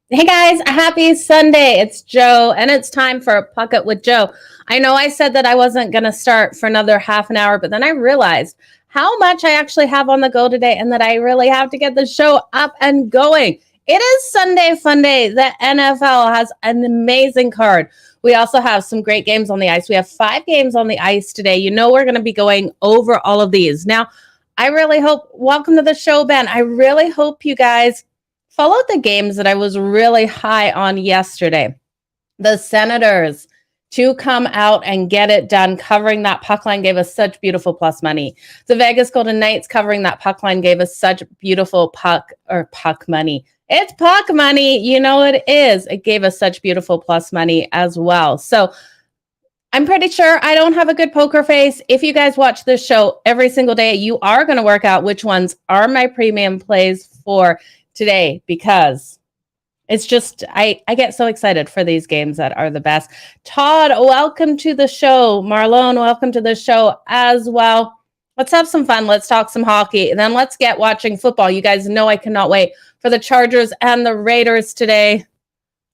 Hey guys, happy Sunday. It's Joe and it's time for a Puck It with Joe. I know I said that I wasn't going to start for another half an hour, but then I realized how much I actually have on the go today and that I really have to get the show up and going. It is Sunday Fun Day. The NFL has an amazing card. We also have some great games on the ice. We have 5 games on the ice today. You know we're going to be going over all of these. Now, I really hope, welcome to the show, Ben. I really hope you guys followed the games that I was really high on yesterday. The Senators to come out and get it done, covering that puck line gave us such beautiful plus money. The Vegas Golden Knights covering that puck line gave us such beautiful puck money. It's puck money. You know it is. It gave us such beautiful plus money as well. So I'm pretty sure I don't have a good poker face. If you guys watch this show every single day, you are going to work out which ones are my premium plays for today, because it's just, I get so excited for these games that are the best. Todd, welcome to the show. Marlone, welcome to the show as well. Let's have some fun. Let's talk some hockey, and then let's get watching football. You guys know I cannot wait for the Chargers and the Raiders today.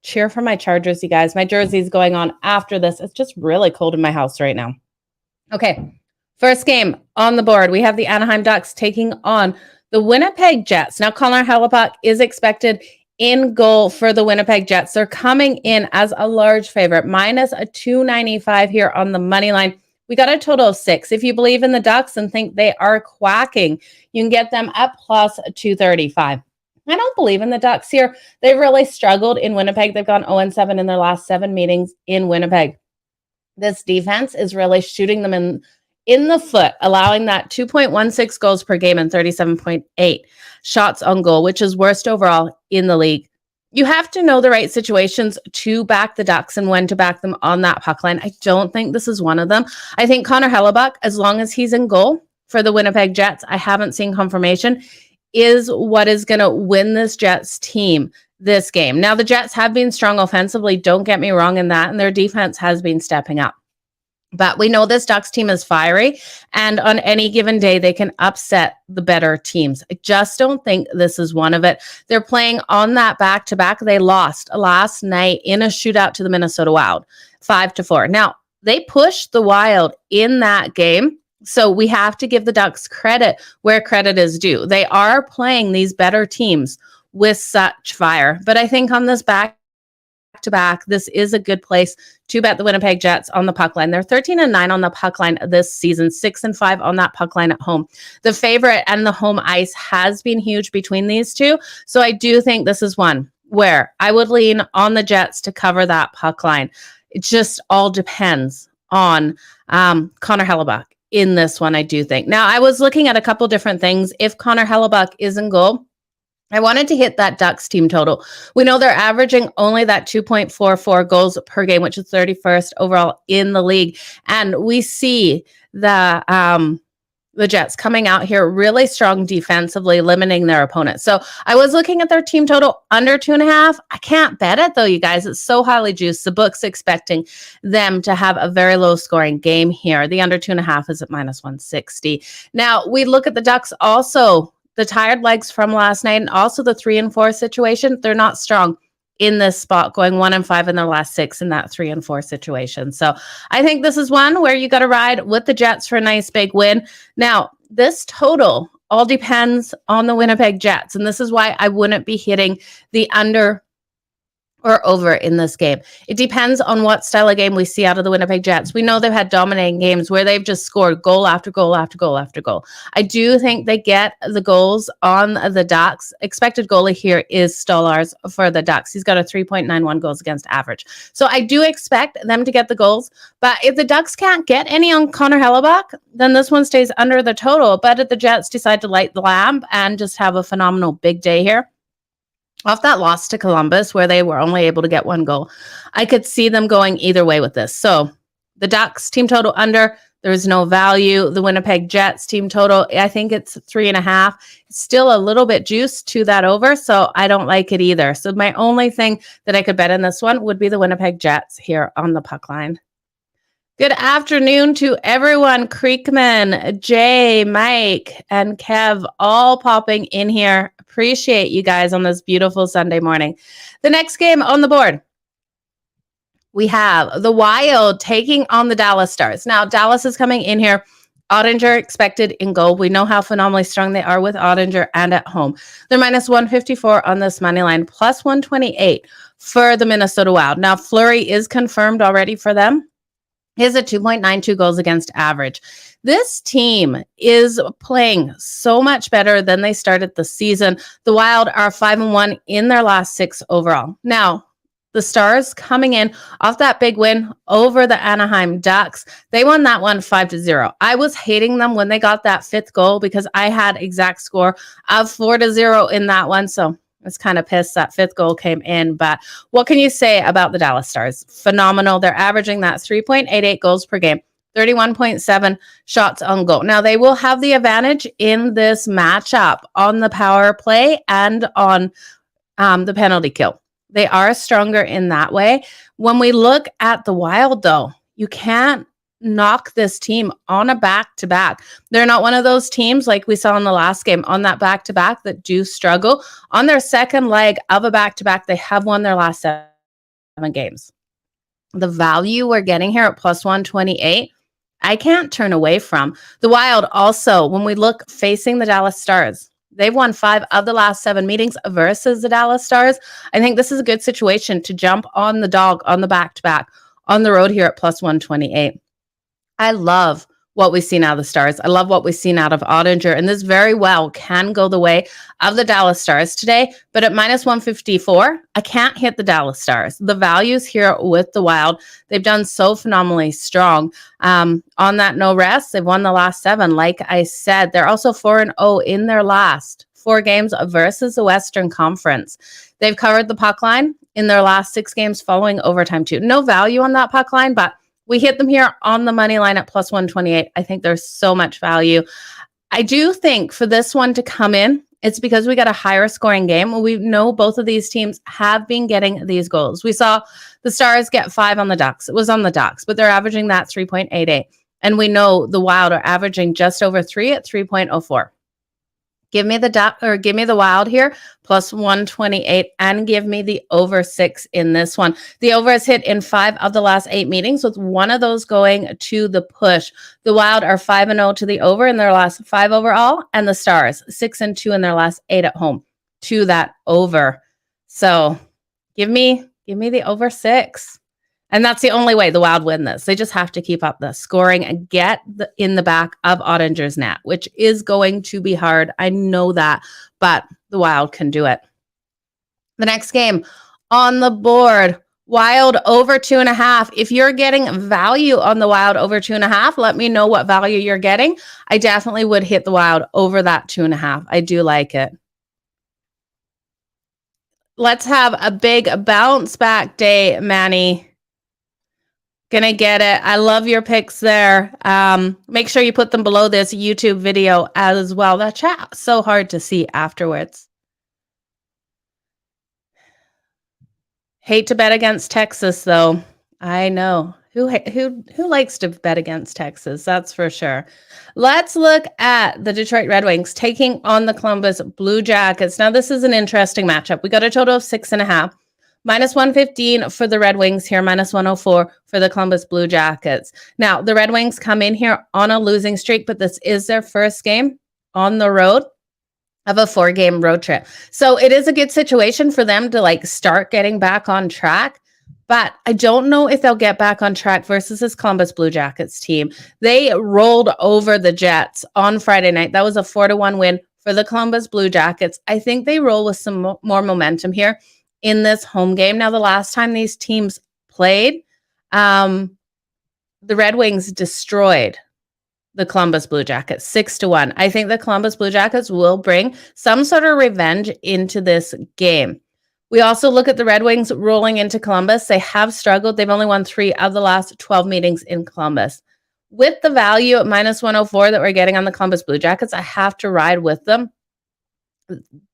Cheer for my Chargers, you guys. My jersey's going on after this. It's just really cold in my house right now. Okay, first game on the board. We have the Anaheim Ducks taking on the Winnipeg Jets. Now, Connor Hellebuyck is expected in goal for the Winnipeg Jets. They're coming in as a large favorite, minus a 295 here on the money line. We got a total of 6. If you believe in the Ducks and think they are quacking, you can get them at plus 235. I don't believe in the Ducks here. They've really struggled in Winnipeg. They've gone 0-7 in their last 7 meetings in Winnipeg. This defense is really shooting them in the foot, allowing that 2.16 goals per game and 37.8 shots on goal, which is worst overall in the league. You have to know the right situations to back the Ducks and when to back them on that puck line. I don't think this is one of them. I think Connor Hellebuyck, as long as he's in goal for the Winnipeg Jets, I haven't seen confirmation, is what is going to win this Jets team this game. Now, the Jets have been strong offensively, don't get me wrong in that, and their defense has been stepping up. But we know this Ducks team is fiery, and on any given day, they can upset the better teams. I just don't think this is one of it. They're playing on that back-to-back. They lost last night in a shootout to the Minnesota Wild, 5-4. Now, they pushed the Wild in that game, so we have to give the Ducks credit where credit is due. They are playing these better teams with such fire. But I think on this back-to-back, this is a good place to bet the Winnipeg Jets on the puck line. They're 13-9 on the puck line this season, 6-5 on that puck line at home. The favorite and the home ice has been huge between these two. So I do think this is one where I would lean on the Jets to cover that puck line. It just all depends on Connor Hellebuyck in this one, I do think. Now, I was looking at a couple different things. If Connor Hellebuyck is in goal, I wanted to hit that Ducks team total. We know they're averaging only that 2.44 goals per game, which is 31st overall in the league. And we see the Jets coming out here really strong defensively, limiting their opponents. So I was looking at their team total under 2.5. I can't bet it though, you guys. It's so highly juiced. The book's expecting them to have a very low scoring game here. The under 2.5 is at minus 160. Now we look at the Ducks also. The tired legs from last night and also the 3-4 situation, they're not strong in this spot, going 1-5 in their last 6 in that 3-4 situation. So I think this is one where you got to ride with the Jets for a nice big win. Now, this total all depends on the Winnipeg Jets, and this is why I wouldn't be hitting the under or over in this game. It depends on what style of game we see out of the Winnipeg Jets. We know they've had dominating games where they've just scored goal after goal after goal after goal. I do think they get the goals on the Ducks. Expected goalie here is Stolarz for the Ducks. He's got a 3.91 goals against average. So I do expect them to get the goals. But if the Ducks can't get any on Connor Hellebuck, then this one stays under the total. But if the Jets decide to light the lamp and just have a phenomenal big day here, off that loss to Columbus, where they were only able to get one goal, I could see them going either way with this. So the Ducks team total under, there's no value. The Winnipeg Jets team total, I think it's 3.5. It's still a little bit juiced to that over, so I don't like it either. So my only thing that I could bet in this one would be the Winnipeg Jets here on the puck line. Good afternoon to everyone. Creekman, Jay, Mike, and Kev all popping in here. Appreciate you guys on this beautiful Sunday morning. The next game on the board, we have the Wild taking on the Dallas Stars. Now, Dallas is coming in here. Ottinger expected in goal. We know how phenomenally strong they are with Ottinger and at home. They're minus 154 on this money line, plus 128 for the Minnesota Wild. Now, Fleury is confirmed already for them. He has a 2.92 goals against average. This team is playing so much better than they started the season. The Wild are 5-1 in their last 6 overall. Now, the Stars coming in off that big win over the Anaheim Ducks. They won that one 5-0. I was hating them when they got that 5th goal because I had exact score of 4-0 in that one. So I was kind of pissed that 5th goal came in, but what can you say about the Dallas Stars? Phenomenal. They're averaging that 3.88 goals per game, 31.7 shots on goal. Now, they will have the advantage in this matchup on the power play and on the penalty kill. They are stronger in that way. When we look at the Wild, though, you can't knock this team on a back-to-back. They're not one of those teams like we saw in the last game on that back-to-back that do struggle. On their second leg of a back-to-back, they have won their last 7 games. The value we're getting here at plus 128, I can't turn away from. The Wild also, when we look facing the Dallas Stars, they've won 5 of the last 7 meetings versus the Dallas Stars. I think this is a good situation to jump on the dog on the back-to-back on the road here at plus 128. I love what we've seen out of the Stars. I love what we've seen out of Ottinger, and this very well can go the way of the Dallas Stars today. But at minus 154, I can't hit the Dallas Stars. The values here with the Wild, they've done so phenomenally strong. On that no rest, they've won the last 7. Like I said, they're also 4-0 in their last 4 games versus the Western Conference. They've covered the puck line in their last 6 games following overtime too. No value on that puck line, but we hit them here on the money line at plus 128. I think there's so much value. I do think for this one to come in, it's because we got a higher scoring game. We know both of these teams have been getting these goals. We saw the Stars get 5 on the Ducks. It was on the Ducks, but they're averaging that 3.88. And we know the Wild are averaging just over 3 at 3.04. Give me the Wild here, plus 128, and give me the over 6 in this one. The over has hit in 5 of the last 8 meetings, with one of those going to the push. The Wild are 5-0 to the over in their last 5 overall, and the Stars 6-2 in their last 8 at home to that over. So give me the over 6. And that's the only way the Wild win this. They just have to keep up the scoring and get in the back of Ottinger's net, which is going to be hard. I know that, but the Wild can do it. The next game on the board, Wild over 2.5. If you're getting value on the Wild over 2.5, let me know what value you're getting. I definitely would hit the Wild over that 2.5. I do like it. Let's have a big bounce back day, Manny. Gonna get it. I love your picks there. Make sure you put them below this YouTube video as well. That chat so hard to see afterwards. Hate to bet against Texas, though. I know. Who likes to bet against Texas? That's for sure. Let's look at the Detroit Red Wings taking on the Columbus Blue Jackets. Now, this is an interesting matchup. We got a total of 6.5. Minus 115 for the Red Wings here, minus 104 for the Columbus Blue Jackets. Now, the Red Wings come in here on a losing streak, but this is their first game on the road. of a 4-game road trip. So it is a good situation for them to like start getting back on track. But I don't know if they'll get back on track versus this Columbus Blue Jackets team. They rolled over the Jets on Friday night. That was a 4-1 win for the Columbus Blue Jackets. I think they roll with some more momentum here in this home game. Now, the last time these teams played, the Red Wings destroyed the Columbus Blue Jackets 6-1. I think the Columbus Blue Jackets will bring some sort of revenge into this game. We also look at the Red Wings rolling into Columbus. They have struggled. They've only won 3 of the last 12 meetings in Columbus. With the value at minus 104 that we're getting on the Columbus Blue Jackets, I have to ride with them.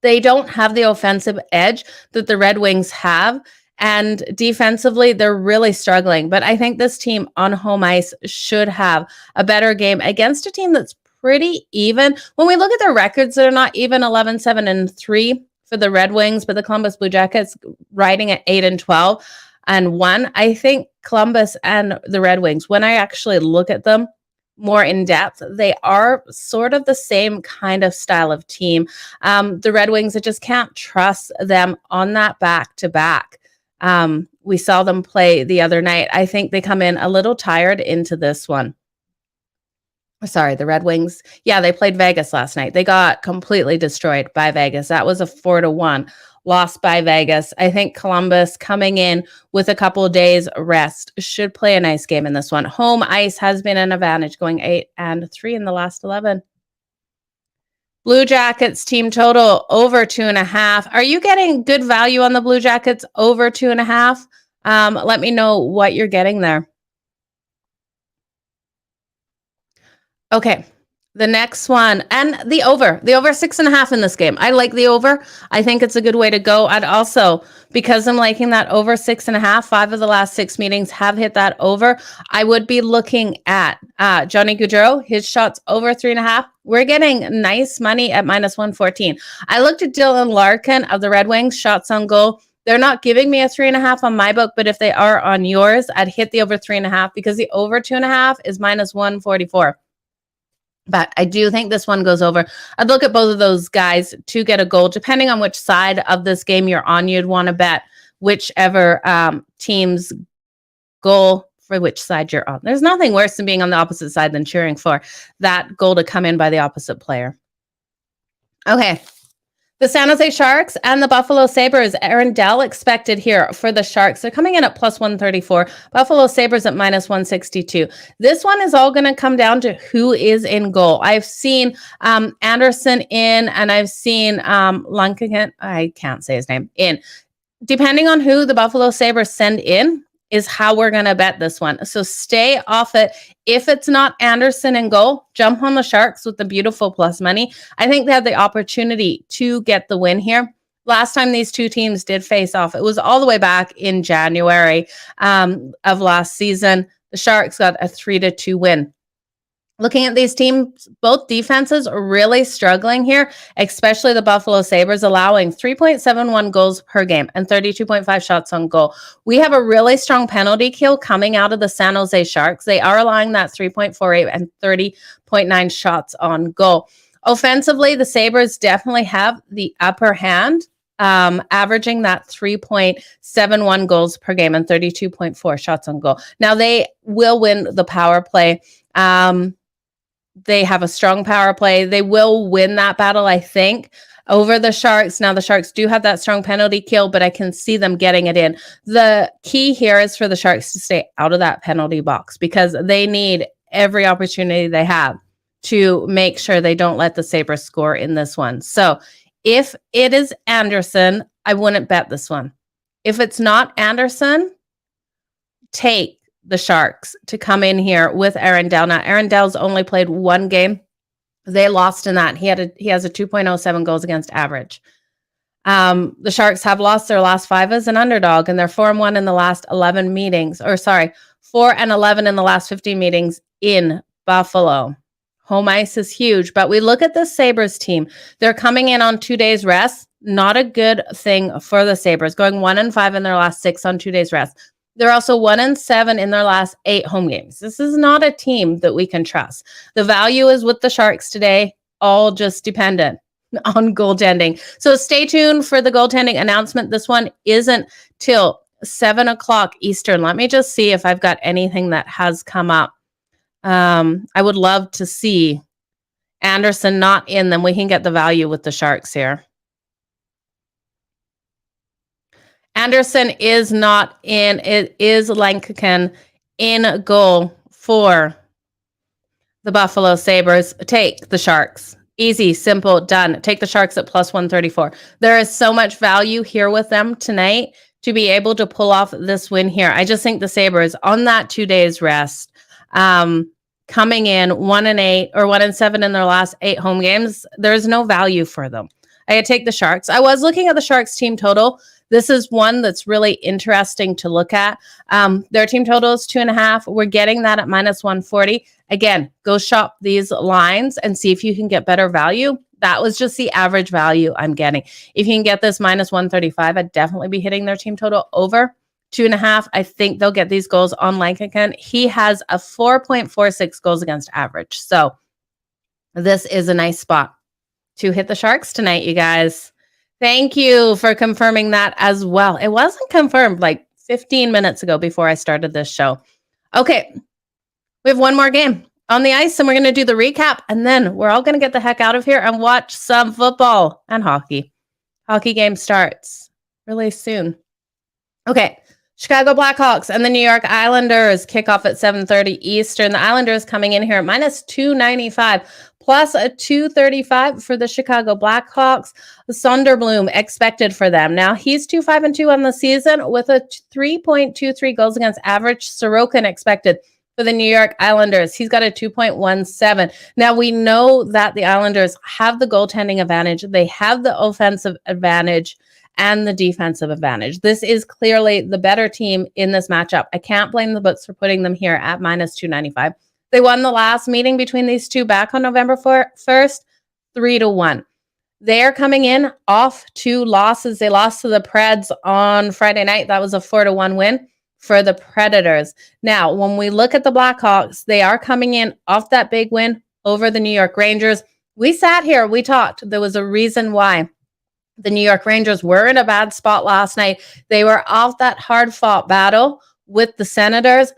They don't have the offensive edge that the Red Wings have. And defensively, they're really struggling. But I think this team on home ice should have a better game against a team that's pretty even. When we look at their records, they're not even 11-7-3 for the Red Wings, but the Columbus Blue Jackets riding at 8-12 and 1. I think Columbus and the Red Wings, when I actually look at them more in depth, they are sort of the same kind of style of team. The Red Wings, I just can't trust them on that back-to-back. We saw them play the other night. I think they come in a little tired into this one. Sorry, the Red Wings. Yeah, they played Vegas last night. They got completely destroyed by Vegas. That was a 4-1 loss by Vegas. I think Columbus coming in with a couple of days rest should play a nice game in this one. Home ice has been an advantage, going 8-3 in the last 11. Blue Jackets team total over 2.5. Are you getting good value on the Blue Jackets over 2.5? Let me know what you're getting there. Okay, the next one, and the over 6.5 in this game. I like the over. I think it's a good way to go. I'd also, because I'm liking that over 6.5, 5 of the last 6 meetings have hit that over. I would be looking at Johnny Gaudreau, his shots over 3.5. We're getting nice money at minus 114. I looked at Dylan Larkin of the Red Wings, shots on goal. They're not giving me a 3.5 on my book, but if they are on yours, I'd hit the over 3.5 because the over 2.5 is minus 144. But I do think this one goes over. I'd look at both of those guys to get a goal. Depending on which side of this game you're on, you'd want to bet whichever team's goal for which side you're on. There's nothing worse than being on the opposite side than cheering for that goal to come in by the opposite player. Okay. The San Jose Sharks and the Buffalo Sabres. Aaron Dell expected here for the Sharks. They're coming in at plus 134. Buffalo Sabres at minus 162. This one is all going to come down to who is in goal. I've seen Anderson in, and I've seen Lunkigan. I can't say his name, in. Depending on who the Buffalo Sabres send in is how we're going to bet this one. So stay off it. If it's not Anderson in goal, jump on the Sharks with the beautiful plus money. I think they have the opportunity to get the win here. Last time these two teams did face off, it was all the way back in January of last season. The Sharks got a 3-2 win. Looking at these teams, both defenses are really struggling here, especially the Buffalo Sabres, allowing 3.71 goals per game and 32.5 shots on goal. We have a really strong penalty kill coming out of the San Jose Sharks. They are allowing that 3.48 and 30.9 shots on goal. Offensively, the Sabres definitely have the upper hand, averaging that 3.71 goals per game and 32.4 shots on goal. Now, they will win the power play. They have a strong power play. They will win that battle, I think, over the Sharks. Now, the Sharks do have that strong penalty kill, but I can see them getting it in. The key here is for the Sharks to stay out of that penalty box because they need every opportunity they have to make sure they don't let the Sabres score in this one. So if it is Anderson, I wouldn't bet this one. If it's not Anderson, take the Sharks to come in here with Aaron Dell. Now, Aaron Dell's only played one game. They lost in that. He has a 2.07 goals against average. The Sharks have lost their last 5 as an underdog, and they're 4-1 in the last 11 meetings. 4-11 in the last 15 meetings in Buffalo. Home ice is huge, but we look at the Sabres team. They're coming in on 2 days rest. Not a good thing for the Sabres, going 1-5 in their last 6 on 2 days rest. They're also 1-7 in their last 8 home games. This is not a team that we can trust. The value is with the Sharks today, all just dependent on goaltending. So stay tuned for the goaltending announcement. This one isn't till 7 o'clock Eastern. Let me just see if I've got anything that has come up. I would love to see Anderson not in them. We can get the value with the Sharks here. Anderson is not in. It is Lankaken in goal for the Buffalo Sabres. Take the Sharks. Easy, simple, done. Take the Sharks at plus 134. There is so much value here with them tonight to be able to pull off this win here. I just think the Sabres on that 2 days rest, coming in 1-8 or 1-7 in their last 8 home games, there's no value for them. I take the Sharks. I was looking at the Sharks team total. This is one that's really interesting to look at. Their team total is 2.5. We're getting that at minus 140. Again, go shop these lines and see if you can get better value. That was just the average value I'm getting. If you can get this minus 135, I'd definitely be hitting their team total over 2.5. I think they'll get these goals on Lankaken. He has a 4.46 goals against average. So this is a nice spot to hit the Sharks tonight, you guys. Thank you for confirming that as well. It wasn't confirmed like 15 minutes ago before I started this show. Okay, we have one more game on the ice, and we're going to do the recap, and then we're all going to get the heck out of here and watch some football and hockey. Hockey game starts really soon. Okay, Chicago Blackhawks and the New York Islanders kick off at 7:30 Eastern. The Islanders coming in here at minus 295. Plus a 235 for the Chicago Blackhawks. Sonderblom expected for them. Now he's 2-5-2 on the season with a 3.23 goals against average. Sorokin expected for the New York Islanders. He's got a 2.17. Now we know that the Islanders have the goaltending advantage. They have the offensive advantage and the defensive advantage. This is clearly the better team in this matchup. I can't blame the books for putting them here at minus 295. They won the last meeting between these two back on November 1st, 3-1. They are coming in off 2 losses. They lost to the Preds on Friday night. That was a 4-1 win for the Predators. Now, when we look at the Blackhawks, they are coming in off that big win over the New York Rangers. We sat here, we talked. There was a reason why the New York Rangers were in a bad spot last night. They were off that hard-fought battle with the Senators.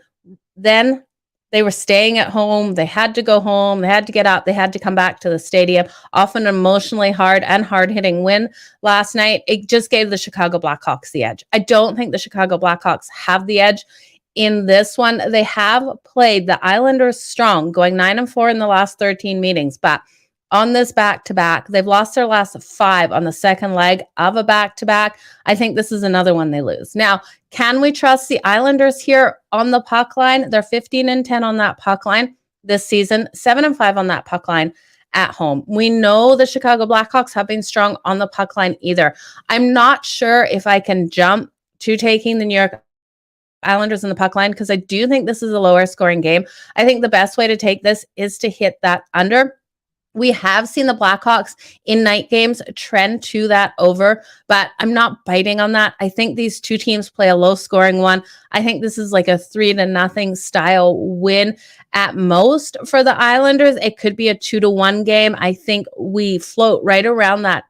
Then they were staying at home. They had to go home. They had to get out. They had to come back to the stadium. Often an emotionally hard and hard-hitting win last night. It just gave the Chicago Blackhawks the edge. I don't think the Chicago Blackhawks have the edge in this one. They have played the Islanders strong, going 9-4 in the last 13 meetings. But on this back-to-back, they've lost their last 5 on the second leg of a back-to-back. I think this is another one they lose. Now, can we trust the Islanders here on the puck line? They're 15-10 on that puck line this season, 7-5 on that puck line at home. We know the Chicago Blackhawks have been strong on the puck line either. I'm not sure if I can jump to taking the New York Islanders in the puck line because I do think this is a lower scoring game. I think the best way to take this is to hit that under. We have seen the Blackhawks in night games trend to that over, but I'm not biting on that. I think these two teams play a low scoring one. I think this is like a 3-0 style win at most for the Islanders. It could be a 2-1 game. I think we float right around that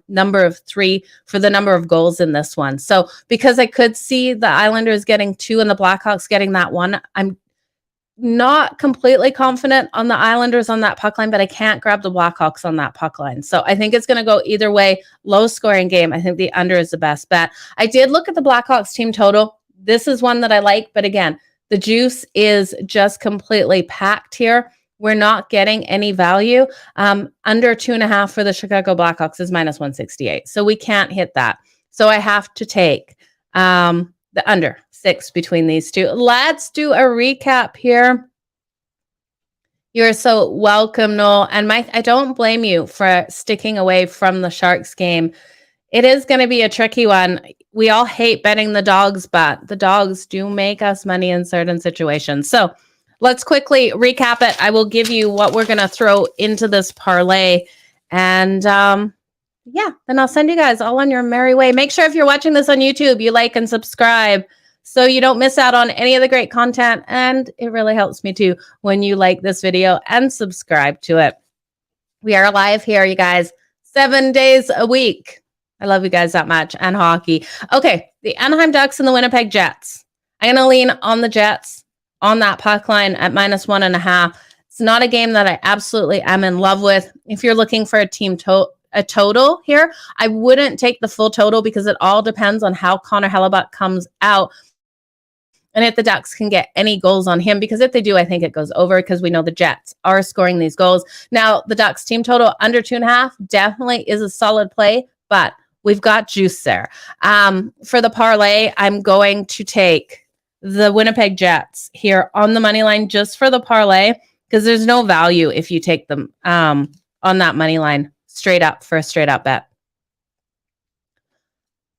number of 3 for the number of goals in this one. So because I could see the Islanders getting 2 and the Blackhawks getting that 1, I'm not completely confident on the Islanders on that puck line, but I can't grab the Blackhawks on that puck line. So I think it's going to go either way. Low scoring game. I think the under is the best bet. I did look at the Blackhawks team total. This is one that I like, but again, the juice is just completely packed here. We're not getting any value. Under 2.5 for the Chicago Blackhawks is minus 168. So we can't hit that. So I have to take the under 6 between these two. Let's do a recap here. You're so welcome, Noel. And Mike, I don't blame you for sticking away from the Sharks game. It is going to be a tricky one. We all hate betting the dogs, but the dogs do make us money in certain situations. So let's quickly recap it. I will give you what we're going to throw into this parlay. And yeah, then I'll send you guys all on your merry way. Make sure if you're watching this on YouTube, you like and subscribe so you don't miss out on any of the great content. And it really helps me too when you like this video and subscribe to it. We are live here, you guys, 7 days a week. I love you guys that much. And hockey. Okay, the Anaheim Ducks and the Winnipeg Jets. I'm going to lean on the Jets on that puck line at -1.5. It's not a game that I absolutely am in love with. If you're looking for a total here, I wouldn't take the full total because it all depends on how Connor Hellebuck comes out and if the Ducks can get any goals on him, because if they do, I think it goes over because we know the Jets are scoring these goals. Now, the Ducks team total under 2.5 definitely is a solid play, but we've got juice there. For the parlay, I'm going to take the Winnipeg Jets here on the money line just for the parlay because there's no value if you take them on that money line straight up for a straight up bet.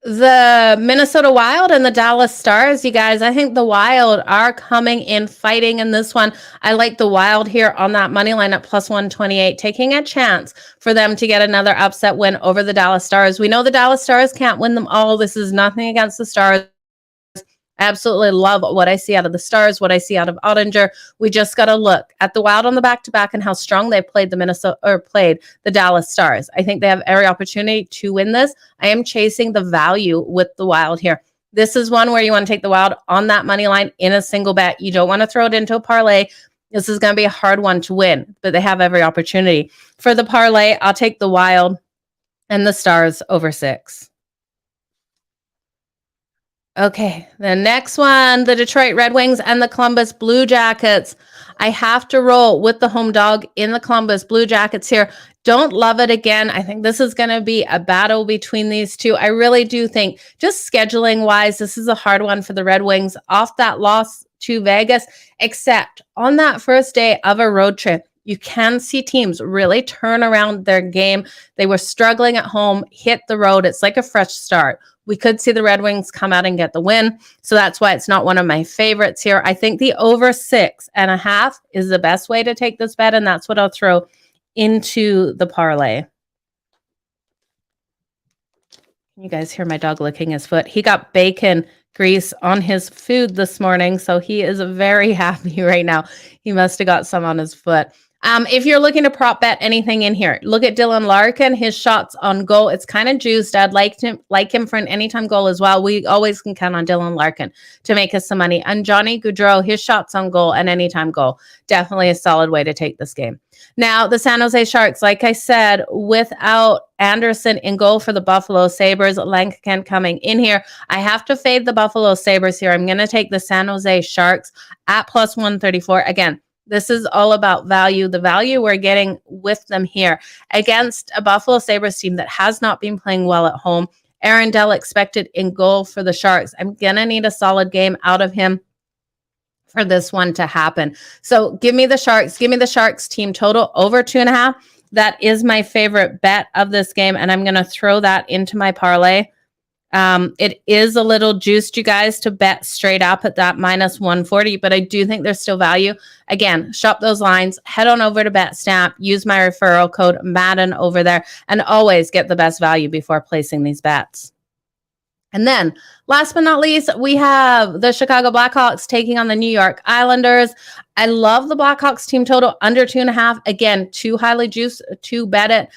The Minnesota Wild and the Dallas Stars, you guys, I think the Wild are coming in fighting in this one. I like the Wild here on that money line at +128, taking a chance for them to get another upset win over the Dallas Stars. We know the Dallas Stars can't win them all. This is nothing against the Stars. I absolutely love what I see out of the Stars, what I see out of Ottinger. We just got to look at the Wild on the back-to-back and how strong they played the Dallas Stars. I think they have every opportunity to win this. I am chasing the value with the Wild here. This is one where you want to take the Wild on that money line in a single bet. You don't want to throw it into a parlay. This is going to be a hard one to win, but they have every opportunity. For the parlay, I'll take the Wild and the Stars over 6. Okay, the next one, the Detroit Red Wings and the Columbus Blue Jackets. I have to roll with the home dog in the Columbus Blue Jackets here. Don't love it again. I think this is going to be a battle between these two. I really do think, just scheduling wise, this is a hard one for the Red Wings off that loss to Vegas, except on that first day of a road trip. You can see teams really turn around their game. They were struggling at home, hit the road. It's like a fresh start. We could see the Red Wings come out and get the win. So that's why it's not one of my favorites here. I think the over 6.5 is the best way to take this bet, and that's what I'll throw into the parlay. Can you guys hear my dog licking his foot? He got bacon grease on his food this morning, so he is very happy right now. He must have got some on his foot. If you're looking to prop bet anything in here, look at Dylan Larkin, his shots on goal. It's kind of juiced. I'd like him for an anytime goal as well. We always can count on Dylan Larkin to make us some money. And Johnny Gaudreau, his shots on goal and anytime goal. Definitely a solid way to take this game. Now, the San Jose Sharks, like I said, without Anderson in goal for the Buffalo Sabres, Lankin coming in here. I have to fade the Buffalo Sabres here. I'm going to take the San Jose Sharks at +134. Again, this is all about value. The value we're getting with them here against a Buffalo Sabres team that has not been playing well at home. Aaron Dell expected in goal for the Sharks. I'm going to need a solid game out of him for this one to happen. So give me the Sharks. Give me the Sharks team total over 2.5. That is my favorite bet of this game, and I'm going to throw that into my parlay. It is a little juiced, you guys, to bet straight up at that -140, but I do think there's still value. Again, shop those lines, head on over to Betstamp, use my referral code Madden over there, and always get the best value before placing these bets. And then, last but not least, we have the Chicago Blackhawks taking on the New York Islanders. I love the Blackhawks team total under 2.5. Again, too highly juiced to bet it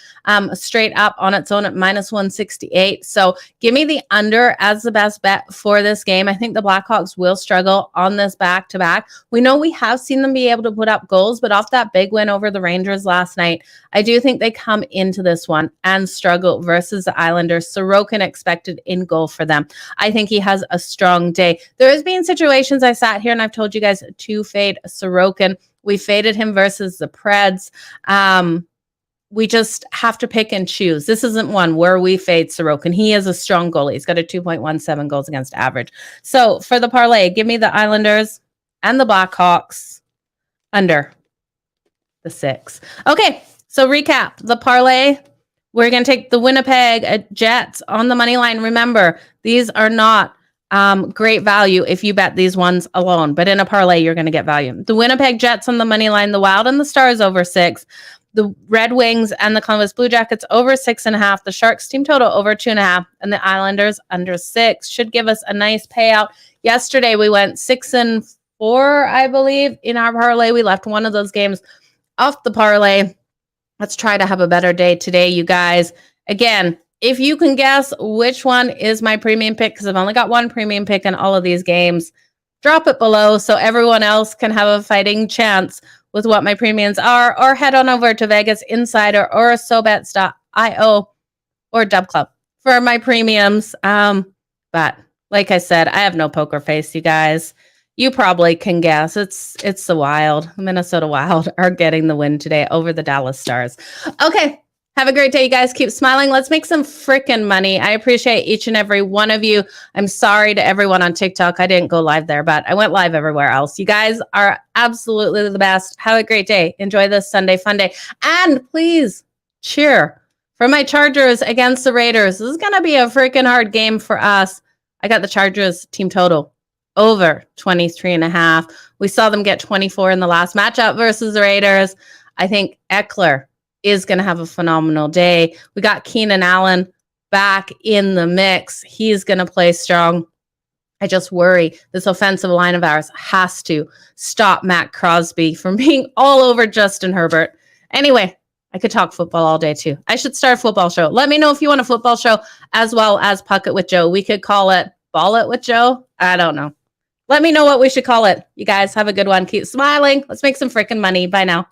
straight up on its own at -168. So give me the under as the best bet for this game. I think the Blackhawks will struggle on this back-to-back. We know we have seen them be able to put up goals, but off that big win over the Rangers last night, I do think they come into this one and struggle versus the Islanders. Sorokin expected in goal for them. I think he has a strong day. There has been situations I sat here and I've told you guys to fade Sorokin. We faded him versus the Preds. We just have to pick and choose. This isn't one where we fade Sorokin. He is a strong goalie. He's got a 2.17 goals against average. So for the parlay, give me the Islanders and the Blackhawks under the 6. Okay, so recap the parlay. We're going to take the Winnipeg Jets on the money line. Remember, these are not great value if you bet these ones alone, but in a parlay, you're going to get value. The Winnipeg Jets on the money line, the Wild and the Stars over 6, the Red Wings and the Columbus Blue Jackets over 6.5, the Sharks team total over 2.5, and the Islanders under 6 should give us a nice payout. Yesterday, we went 6-4, I believe, in our parlay. We left one of those games off the parlay. Let's try to have a better day today, you guys. Again, if you can guess which one is my premium pick, because I've only got one premium pick in all of these games, drop it below so everyone else can have a fighting chance with what my premiums are, or head on over to Vegas Insider or SoBets.io or Dub Club for my premiums. But like I said, I have no poker face, you guys. You probably can guess. It's the Wild. Minnesota Wild are getting the win today over the Dallas Stars. Okay. Have a great day, you guys. Keep smiling. Let's make some freaking money. I appreciate each and every one of you. I'm sorry to everyone on TikTok. I didn't go live there, but I went live everywhere else. You guys are absolutely the best. Have a great day. Enjoy this Sunday fun day. And please cheer for my Chargers against the Raiders. This is going to be a freaking hard game for us. I got the Chargers team total over 23.5. We saw them get 24 in the last matchup versus the Raiders. I think Eckler is going to have a phenomenal day. We got Keenan Allen back in the mix. He's going to play strong. I just worry this offensive line of ours has to stop Matt Crosby from being all over Justin Herbert. Anyway, I could talk football all day too. I should start a football show. Let me know if you want a football show as well as Puck It with Joe. We could call it Ball It with Joe. I don't know. Let me know what we should call it. You guys have a good one. Keep smiling. Let's make some freaking money. Bye now.